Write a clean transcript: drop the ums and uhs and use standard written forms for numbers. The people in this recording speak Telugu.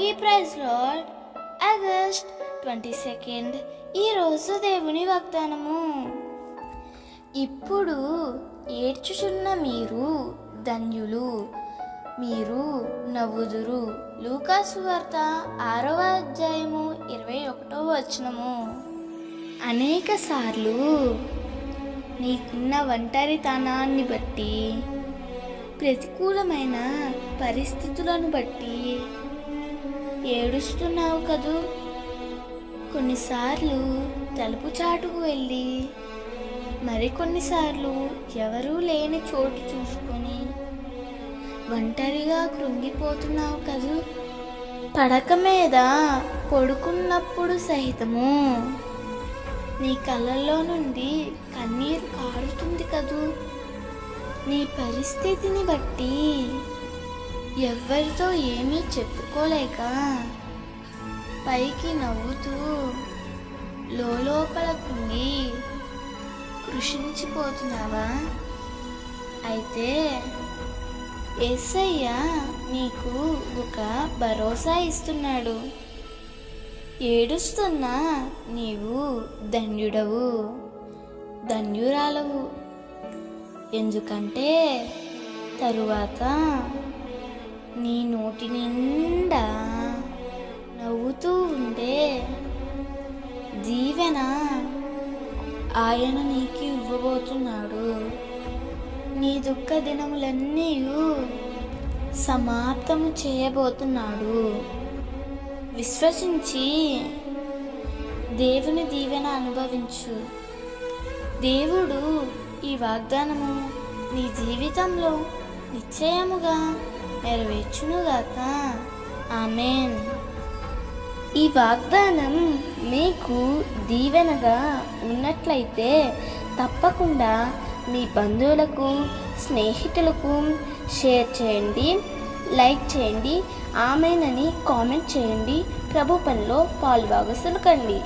అందరికీ ప్రైజ్ లార్డ్. ఆగస్ట్ 22 ఈరోజు దేవుని వాగ్దానము. ఇప్పుడు ఏడ్చుచున్న మీరు ధన్యులు, మీరు నవ్వుదురు. లూకా సువార్త 6వ అధ్యాయము 21వ వచనము. అనేక సార్లు నీకున్న ఒంటరితనాన్ని బట్టి, ప్రతికూలమైన పరిస్థితులను బట్టి ఏడుస్తున్నావు కదూ. కొన్నిసార్లు తలుపు చాటుకు వెళ్ళి, మరికొన్నిసార్లు ఎవరూ లేని చోటు చూసుకొని ఒంటరిగా కృంగిపోతున్నావు కదూ. పడక మీద పడుకున్నప్పుడు సహితము నీ కళ్ళల్లో నుండి కన్నీరు కారుతుంది కదూ. నీ పరిస్థితిని బట్టి ఎవ్వరితో ఏమీ చెప్పుకోలేక పైకి నవ్వుతూ లోపల కుంగి కృషించిపోతున్నావా? అయితే యేసయ్య నీకు ఒక భరోసా ఇస్తున్నాడు. ఏడుస్తున్నా నీవు ధన్యుడవు, ధన్యురాలవు. ఎందుకంటే తరువాత నీ నోటి నిండా నవ్వుతూ ఉండే దీవెన ఆయన నీకు ఇవ్వబోతున్నాడు. నీ దుఃఖ దినములన్నీ సమాప్తము చేయబోతున్నాడు. విశ్వసించి దేవుని దీవెన అనుభవించు. దేవుడు ఈ వాగ్దానము నీ జీవితంలో నిశ్చయముగా నెరవేర్చునుగాక. ఆమేన్. ఈ వాగ్దానం మీకు దీవెనగా ఉన్నట్లయితే తప్పకుండా మీ బంధువులకు, స్నేహితులకు షేర్ చేయండి, లైక్ చేయండి, ఆమేన్ అని కామెంట్ చేయండి. ప్రభు పనిలో పాలుభాగస్తులు కండి.